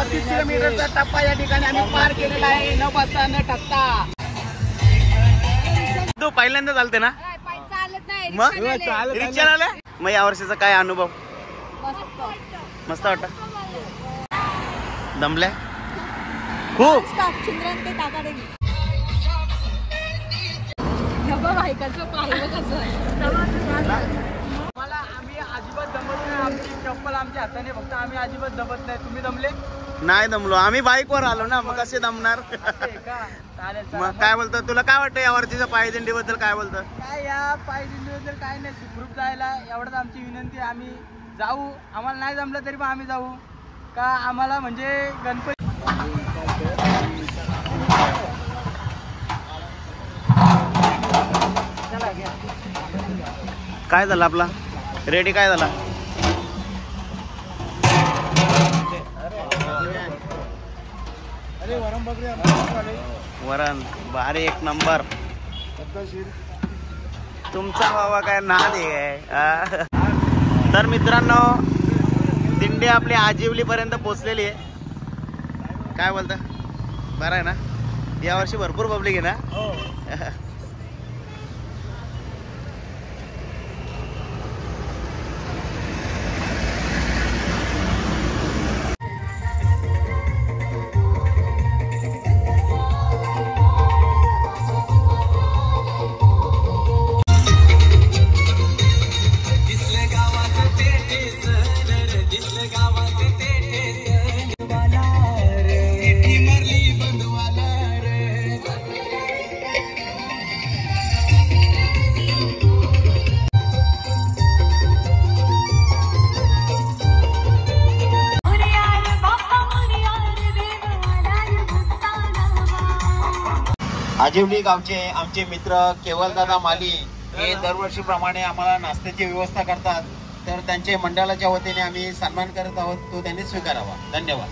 32 किलोमीटरचा टप्पा या ठिकाणी आम्ही पार केलेला आहे, न बसता न ठकता. तू पहिल्यांदा चालते ना? मग रिक्षा आले. मग या वर्षीचा काय अनुभव? मस्त वाटत. दमल्या खूप. मला आम्ही अजिबात दमत नाही. आमची चप्पल आमच्या हाताने, फक्त आम्ही अजिबात दमत नाही. तुम्ही दमले? नाही दमलो, आम्ही बाईक वर आलो ना, मग कसे दमणार? मग काय बोलतो, तुला काय वाटतं या वर्षीच्या पायदिंडी बद्दल काय बोलतो? काय या पायदिंडी बद्दल काय नाही, सुखरूप जायला एवढंच आमची विनंती. आम्ही जाऊ, आम्हाला नाही जमलं तरी पण आम्ही जाऊ का. आम्हाला म्हणजे गणपती काय झालं आपला रेडी काय झाला? वरण भारी एक नंबर. तुमचा बाबा काय नाद आहे. तर मित्रांनो, दिंडी आपली आजिवली पर्यंत पोहोचलेली आहे. काय बोलता, बरं आहे ना? या वर्षी भरपूर पब्लिक आहे ना? आजिवली गावचे आमचे मित्र केवलदादा माली हे दरवर्षीप्रमाणे आम्हाला नाश्त्याची व्यवस्था करतात. तर त्यांचे मंडळाच्या वतीने आम्ही सन्मान करत आहोत, तो त्यांनी स्वीकारावा. धन्यवाद.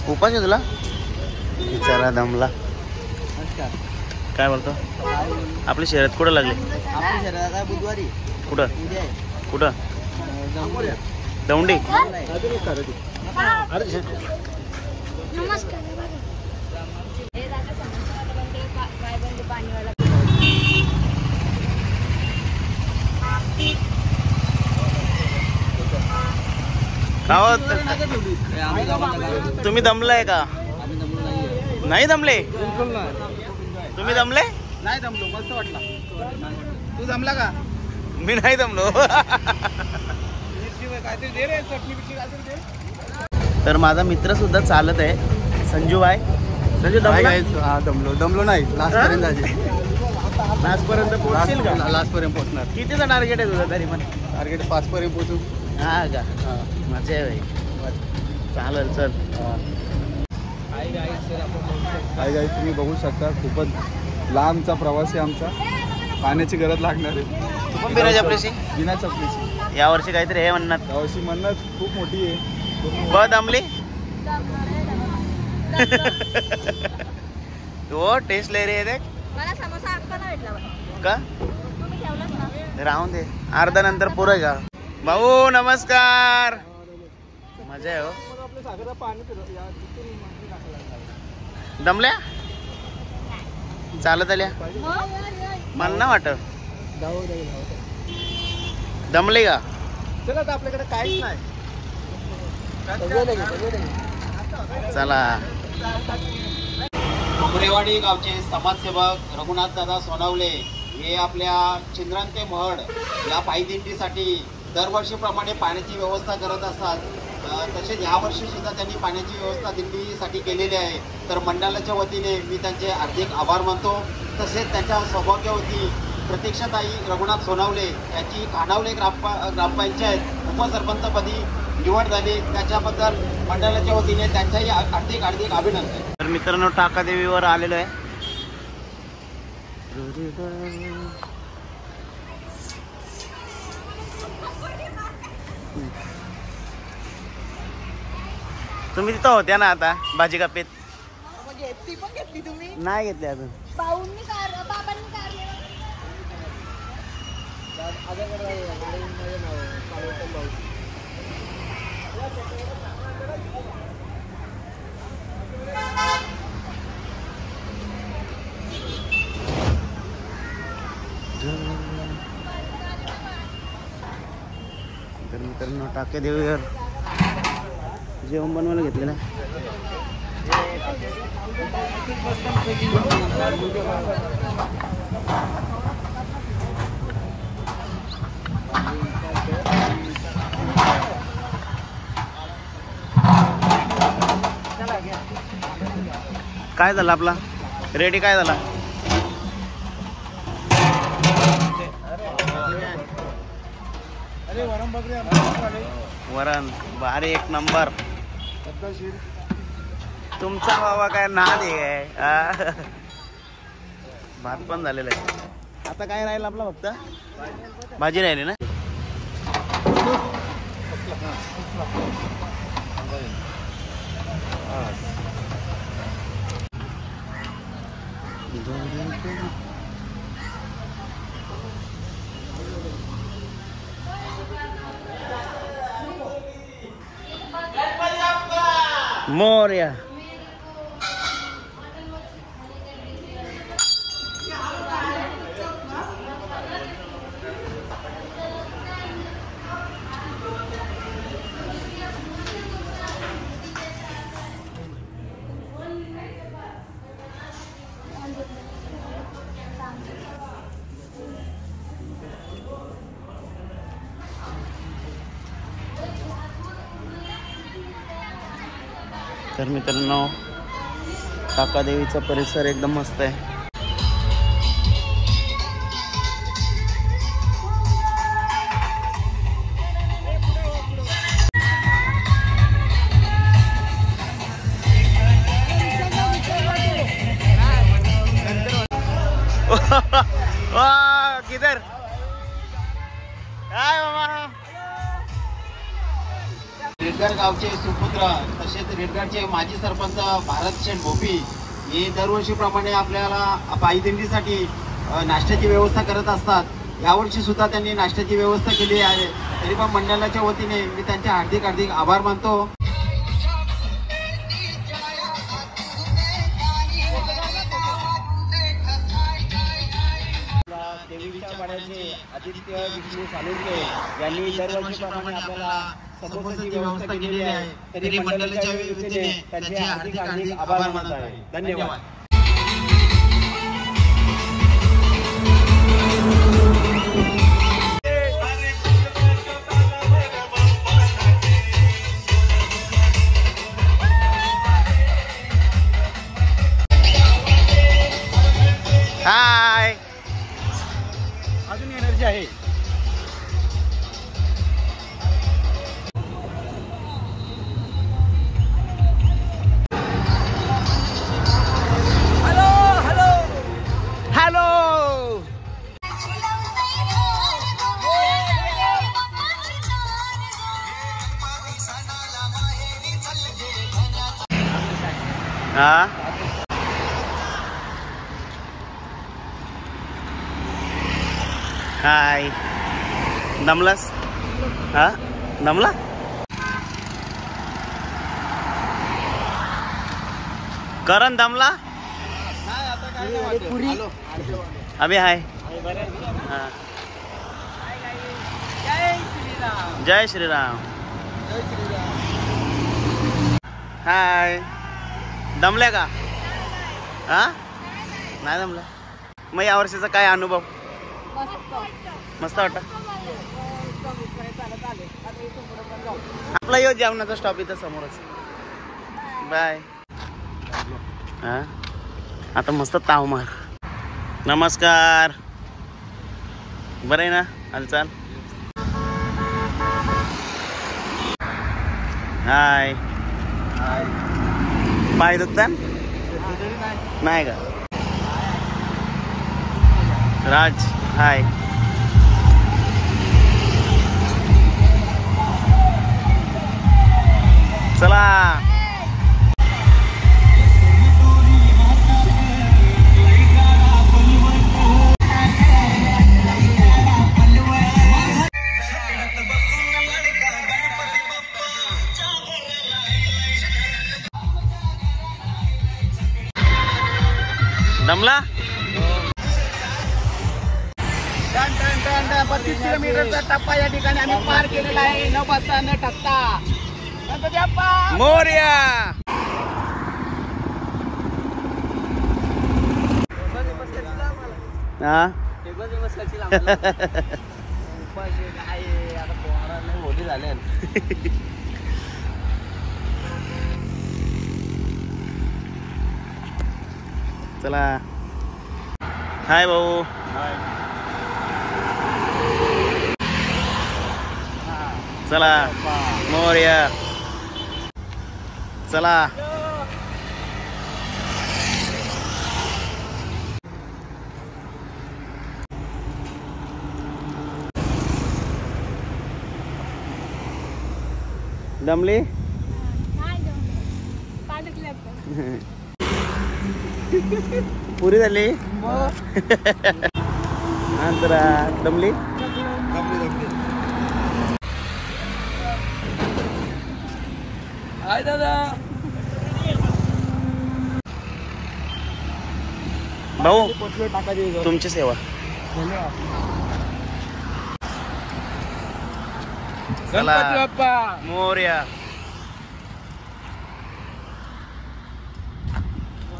उपास आहे तुला? बिचारा दमला. काय बोलतो? आपली शर्यत कुठं लागली? बुधवारी. कुठं कुठं? दौंडी. तुम्ही दमलाय का? नाही दमले? तुम्ही दमले? नाही दमलो, मस्त वाटला. तू दमला का? मी नाही दमलो. तर माझा मित्र सुद्धा चालत आहे, संजू भाई. संजू दमला? दमलो नाही. लास्ट पर्यंत पोहोचशील का? लास्ट पर्यंत पोहोचणार. कितीचं टार्गेट आहे तुझं तरी? पण टार्गेट 5 पर्यंत पोहोचू. हा का? मजा आहे भाई. चालेल, चल. हाय गाईस, तुम्ही बघू शकता खूपच लांबचा प्रवास आहे आमचा. पाण्याची गरज लागणार आहे. तू पण बिना चपलीची? बिना चपलीची. या वर्षी काहीतरी हे म्हणणार. यावर्षी म्हणणार खूप मोठी आहे. ब दमली? तो टेस्ट ले रे. देख मला समोसा अक्का नाही भेटला का? तुम्ही ठेवलात ना? राहून दे, अर्धा नंतर पुरं का. भाऊ नमस्कार. मजा आहे हो. दमल्या? चालत आल्या? मला ना वाटत. दमले का? चला, तर आपल्याकडे काहीच नाही. चला. कुमरेवाडी गावचे समाजसेवक रघुनाथ दादा सोनवले हे आपल्या चिंद्रांते महड या पायदिंडीसाठी दरवर्षीप्रमाणे पाण्याची व्यवस्था करत असतात. तसेच यावर्षी सुद्धा त्यांनी पाण्याची व्यवस्था दिंडीसाठी केलेली आहे. तर मंडळाच्या वतीने मी त्यांचे हार्दिक आभार मानतो. तसेच त्यांच्या सौभाग्यवती प्रतीक्षाताई रघुनाथ सोनवले यांची खानावले ग्रामपंचायत उपसरपंचपदी निवड झाली, त्याच्याबद्दल मंडळाच्या वतीने त्यांच्याही हार्दिक अभिनंदन. तर मित्रांनो, टाकादेवीवर आलेलो आहे. तुम्ही तिथं होत्या ना आता भाजी कापेत. ती पण घेतली तुम्ही? नाही घेतली अजून. बाबांनी कार तर मित्रांनो टाके देऊया जेवण बनवायला घेतलेलं. काय झालं आपला रेडी काय झाला? वरण भारी एक नंबर. तुमचा बाबा काय नाद आहे. भात पण झालेला आहे. आता काय राहील आपला फक्त भाजी राहिली ना. मोरया. तर मित्रांनो काकादेवीचा परिसर एकदम मस्त आहे. किधर काय मामा. रेडगड गावचे सुपुत्र तसेच रेडगडचे माजी सरपंच भारत शेठ भोपी हे दरवर्षीप्रमाणे आपल्याला पायदिंडीसाठी नाश्त्याची व्यवस्था करत असतात. यावर्षी सुद्धा त्यांनी नाश्त्याची व्यवस्था केली आहे. तरी पण मंडळाच्या वतीने मी त्यांचे हार्दिक हार्दिक आभार मानतो. देवीच्या पाण्याचे आदित्य विष्णू सालुंके यांनी दरवर्षीप्रमाणे आपल्याला समोसाची व्यवस्था केलेली आहे. तरी मंडळाच्या वतीने त्यांचे हार्दिक हार्दिक आभार मानत आहे. धन्यवाद. हाय. अजून एनर्जी आहे. हॅलो. हा हाय. दमलास? हा दमला. करण दमला. अभी हाय. जय श्रीराम. हाय. दमल्या का? हा नाही दमला. मग या वर्षीचा काय अनुभव? मस्त वाटत. आपला यो जेवणाचा स्टॉप इथं समोरच. बाय. हा आता मस्त ताव मार. नमस्कार. बरं आहे ना हालचाल? हाय. पाय दुखतात नाही का? राज हाय. चला 32 किलोमीटरचा टप्पा या ठिकाणी आम्ही पार केलेला आहे, न बसता न ठकता. गणपती बाप्पा मोरया. हा चला. हाय भाऊ. चला मोरया. चला. दमली पुरी झाली नंतर दमली. हाय दादा. भाऊ तुमची सेवा. गणपती बाप्पा मोरया.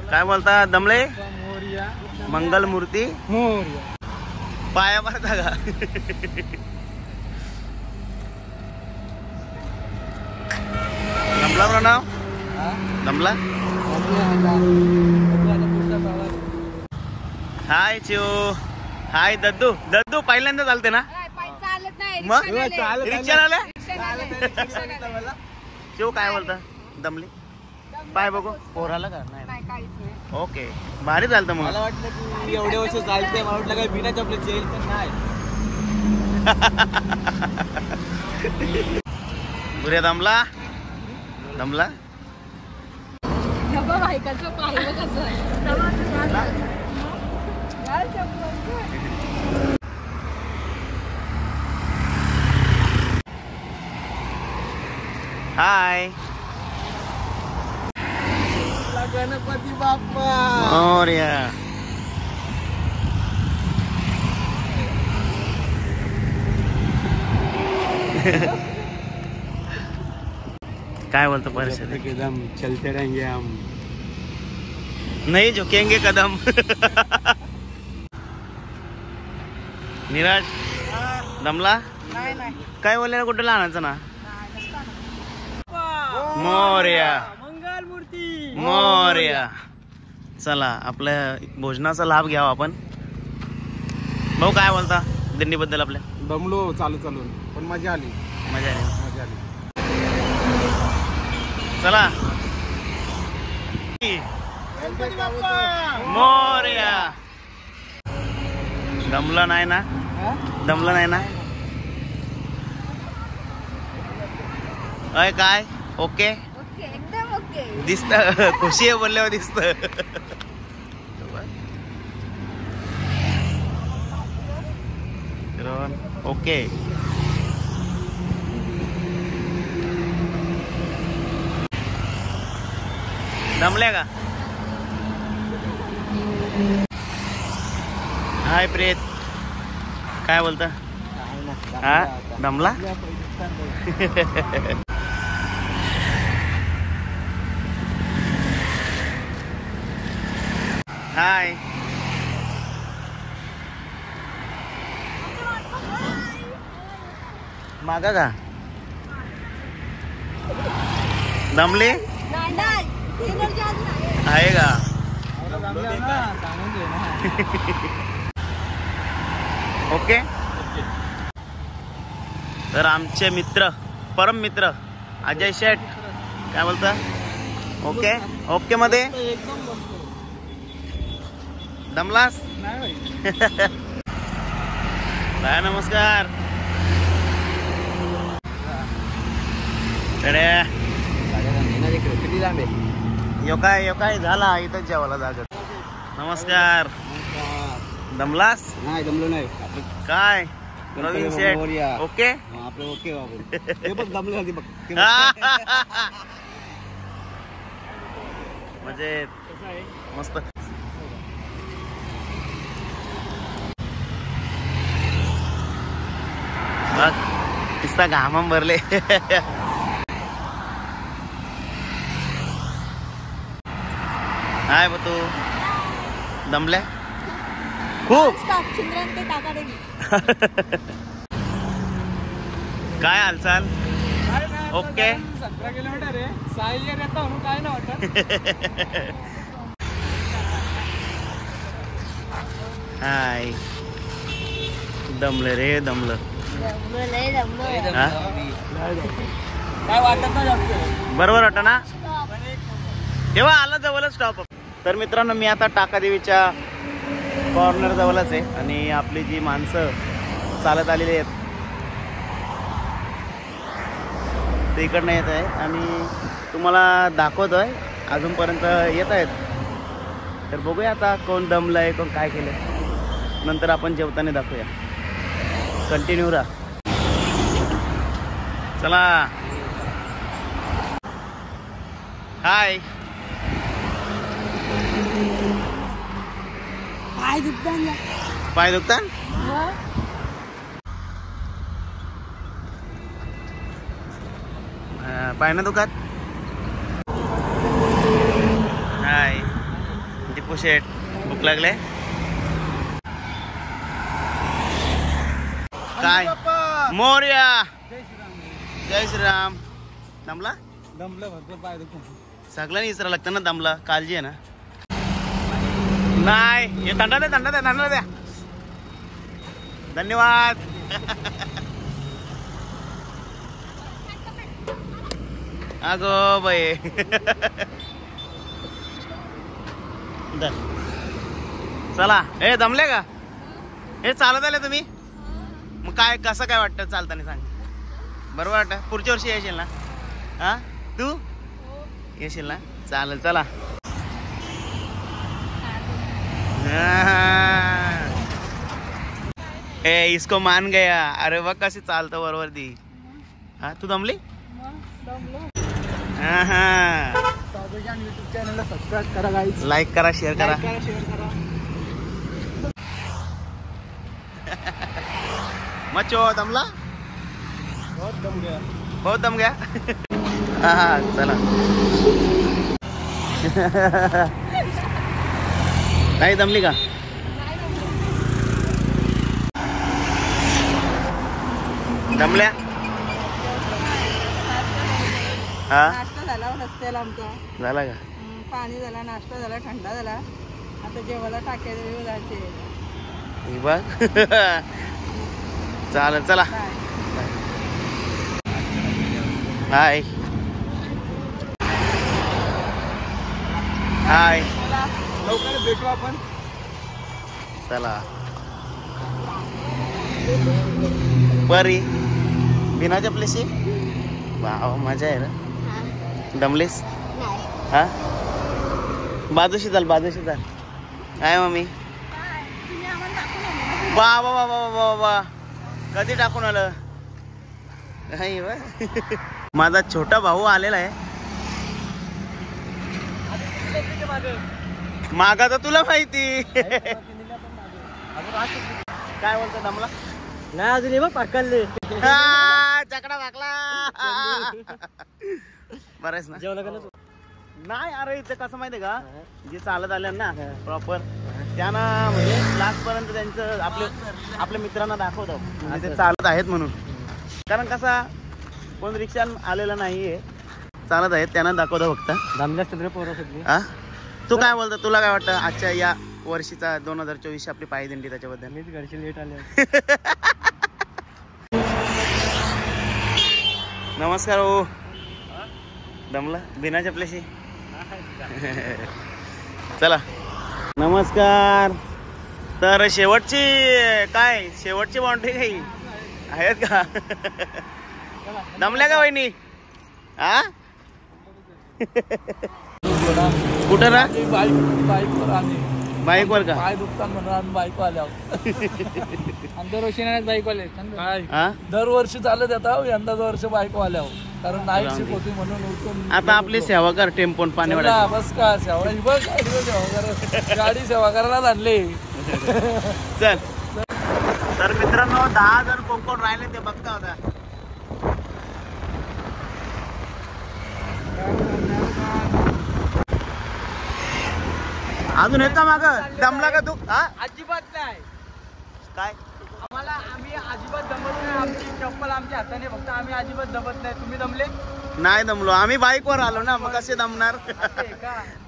काय बोलता दमले. मंगल मूर्ती पाया मारता का. दमला नाव दमला. हाय चिव. हाय दद्दू. दद्दू पहिल्यांदा चालते ना मग रिक्षा आल्या. शिव काय बोलता दमली. पाय बघू पोराला का नाही. ओके भारी चालतं. मग मला वाटलं की एवढे वर्ष चालते, मला वाटलं काय बिना चपले जेल पण नाही. पुऱ्या दमला. दमला हाय. गणपती बाप्पा मोरया. काय बोलतो परिस्थिती. कदम चलते रहेंगे हम, नहीं झुकेंगे कदम. नीरज दमला काय बोलले ना. कुठं लहानाचं ना. मोरया मंगल मूर्ती मोरया. चला आपल्या भोजनाचा लाभ घ्यावा आपण. भाऊ काय बोलता दिंडीबद्दल आपल्या. दमलो चालू चालून पण मजा आली. मजा आली. मजा आली. चला मोरया. दमला नाही ना. दमला नाही ना. अय काय ओके एकदम ओके दिसत. खुशी आहे बोलल्यावर दिसत. ओके दमल्या का. हाय प्रेत काय बोलता. हा दमला. हाय मागा का दमले आहे का. ओके तर आमचे मित्र परम मित्र अजय शेठ काय बोलता. ओके ओके मध्ये दमलास. बाय नमस्कार. यो काय झाला इथं जेवायला जागा. नमस्कार. दमलास नाही दमलो नाही. काय प्रवीण शेठ ओके आपलं ओके बाबू. हे बघ दमलो बघ. म्हणजे मस्त. बघ नुसता घामम भरले. हाय तू दमल्या खूप. स्टॉप चिंद्रन ते टाका दे. काय हालचाल? ओके. 17 किलोमीटर आहे. साहिल येतो म्हणून काय ना वाटत. हाय दमलं रे दमलं. हा? काय वाटत नाही जास्त. बरोबर वाटत ना. तेव्हा आला जवळच स्टॉप. तर मित्रांनो मी आता टाकादेवीच्या कॉर्नर जवळच आहे आणि आपली जी माणसं चालत आलेली आहेत ते इकडनं येत आहे आणि तुम्हाला दाखवतोय अजूनपर्यंत येत आहेत. तर बघूया आता कोण दमलं आहे कोण काय केलं नंतर आपण जेवताना दाखवूया. कंटिन्यू राहा. चला. हाय. पाय दुखताना. पाय दुखतात. पाय ना दुखात. हाय दीपू शेठ भूक लागले काय. मोरया. जय श्रीराम. दमला. दमलं भरपूर पाय दुखून. सगळं नाही इसरा लागतं ना दमला. काळजी आहे ना. नाही हे थंडा द्या थंडा द्या थंडा द्या. धन्यवाद. अगो बाई. चला. हे दमले का? हे चालत आले तुम्ही मग काय कसं काय वाटतं चालताना सांग. बरोबर वाटतं. पुढच्या वर्षी येशील ना. हा तू येशील ना. चालेल चला. ए इसको मान गया. अरे बघ कशी चालतं बरोबर ती. हा तू दमली. युट्यूब चॅनलला सबस्क्राईब करा गाईज. लाईक करा शेअर करा. मच्छो दमला. बहुत दम गया. हा चला. नाही दमली का? दमल्या. हा नाश्ता झाला रस्त्याला आमचा. झाला का? पाणी झाला नाश्ता झाला थंडा झाला. आता जेवायला टाकायचे जायचे. ही बघ. चालेल चला. हाय हाय. लवकर भेटू आपण. चला. परी बिना चपलीशी. वाव मजा आहे ना. दमलीस. हा बाजूशी चाल बाजूशी चाल. काय मम्मी. वा वा वा वा वा वा. कधी टाकून आलं. माझा छोटा भाऊ आलेला आहे. मागा तर तुला माहिती. काय बोलतो दमला. नाही अजून बघ पाकलले. चकडा भागला. बरेच ना. जेवण का नाही अरे इथे कसं माहितीये का जे चालत आले ना प्रॉपर त्यांना म्हणजे लास्ट पर्यंत त्यांचं आपल्या मित्रांना दाखवतो ते चालत आहेत म्हणून. कारण कसा कोण रिक्षा आलेला नाहीये चालत आहेत त्यांना दाखवतो फक्त. दमल्या पोरं सगळी. हा तू काय बोलतो. तुला काय वाटतं आजच्या या वर्षीचा 2024 आपली पायदिंडी त्याच्याबद्दल. मीच घरचे लेट आले. नमस्कार हो. दमला बिना चपल्याशी. चला. नमस्कार. तर शेवटची बाउंड्री काही आहेत का? दमल्या का वहिनी. हा कुठं ना बाईक वर का? पाय दुखतात म्हणून आम्ही बाईक आले आहोत. दरवर्षी बाईक वाले दरवर्षी चालत येतात. यंदाच वर्ष बाईक वाले आहोत कारण नाईट शिफ्ट होती म्हणून उठून. आता आपली सेवा कर टेम्पोन पाणी बस का सेवा बघ गाडी सेवा करायला आणले. चल. तर मित्रांनो 10 जण कोण राहिले ते बघता होता. अजून येता माग दमला का तू? अजिबात नाही काय आम्ही अजिबात दमलो नाही. आमची चप्पल आमच्या हाताने फक्त आम्ही अजिबात दमत नाही. तुम्ही दमले? नाही दमलो आम्ही बाईकवर आलो ना मग कसे दमणार.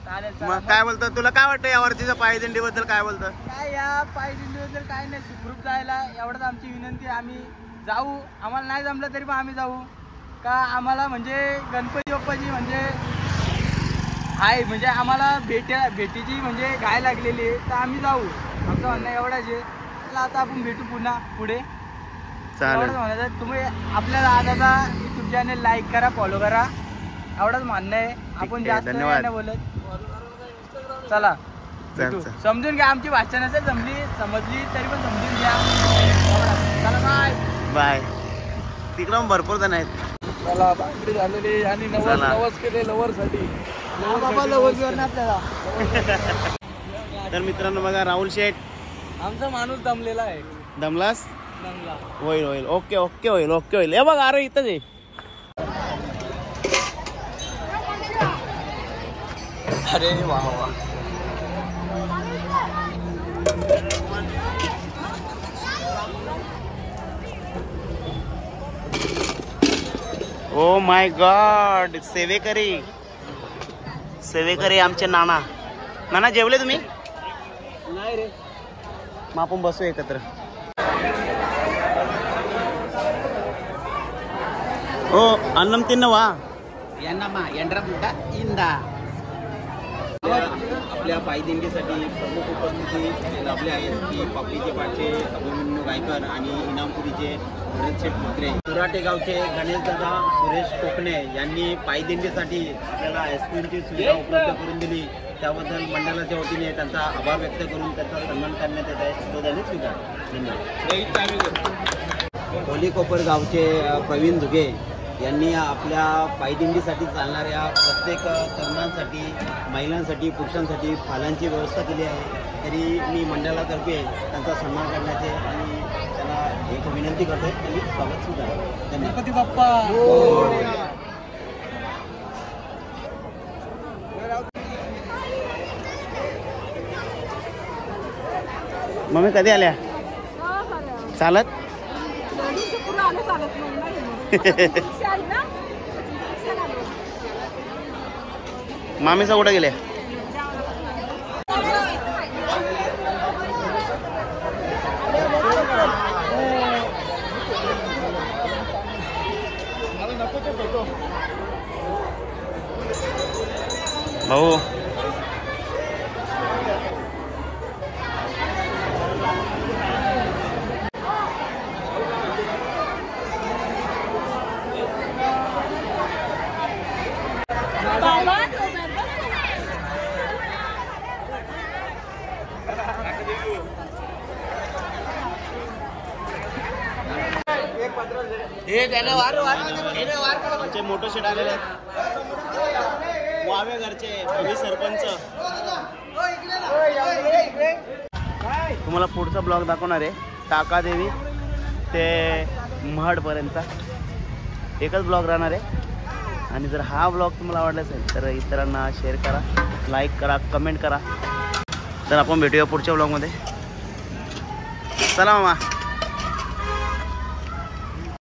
चालेल. मग काय बोलतो तुला काय वाटतं या वर्षीच्या पायदिंडी बद्दल काय बोलतं? काय या पायदिंडीबद्दल काय नाही सुखरूप जायला एवढंच आमची विनंती. आम्ही जाऊ आम्हाला नाही जमलं तरी पण आम्ही जाऊ का आम्हाला म्हणजे गणपती बाप्पाची म्हणजे आहे म्हणजे आम्हाला भेटीची म्हणजे घाय लागलेली आहे तर आम्ही जाऊ. आमचं म्हणणं एवढंच आहे. आता आपण भेटू पुन्हा पुढे. चालेल म्हणायचं तुम्ही आपल्या दादाचा युट्यूब चॅनल लाईक करा फॉलो करा एवढंच म्हणणं आहे. आपण जास्त धन्यवाद. नाही बोलत. चला भेटू. समजून घ्या आमची भाषा नसेल समजली तरी पण समजून घ्या. चला बाय बाय. तिकडं भरपूर जण आहेत. चला बाकरी झालेली आणि नवस केले लवरसाठी. आपल्याला तर मित्रांनो बघा राहुल शेठ आमचा माणूस दमलेला आहे. दमलास? दमला. होईल ओके होईल हे बघ अरे इथंच आहे. अरे वा ओ माय गॉड सेवेकरी आमचे नाना जेवले तुम्ही? नाही रे. मग आपण बसू एकत्र. ओ अन्नम तिन्नवा आपल्या पायदिंडीसाठी प्रमुख उपस्थिती लाभले आहेत की पापडीचे पाठचे अभिमन्यू गायकर आणि इनामपुरीचे भरतशेठ मुत्रे. सुराटे गावचे गणेशदादा सुरेश कोकणे यांनी पायदिंडीसाठी आपल्याला आईस्क्रीमची सुविधा उपलब्ध करून दिली. त्याबद्दल मंडळाच्या वतीने त्यांचा आभार व्यक्त करून त्यांचा सन्मान करण्यात येत आहे. तो त्यांनी स्वीकार. होली कोपर गावचे प्रवीण झुगे यांनी आपल्या पायदिंडीसाठी चालणाऱ्या प्रत्येक तरुणांसाठी महिलांसाठी पुरुषांसाठी फालांची व्यवस्था केली आहे. तरी मी मंडळातर्फे त्यांचा सन्मान करण्याचे आणि त्यांना एक विनंती करतोय त्यांनी स्वागत सुद्धा. गणपती बाप्पा. मम्मी कधी आल्या? चालत? मामीचा कुठं गेल्या? भाऊ आमचे मोठे शेट आलेले आहेत. वावे घरचे भवी सरपंच. तुम्हाला पुढचा ब्लॉग दाखवणार आहे टाकादेवी ते महडपर्यंतचा एकच ब्लॉग राहणार आहे. आणि जर हा ब्लॉग तुम्हाला आवडला असेल तर इतरांना शेअर करा, लाईक करा, कमेंट करा. तर आपण भेटूया पुढच्या ब्लॉगमध्ये. चला मामा.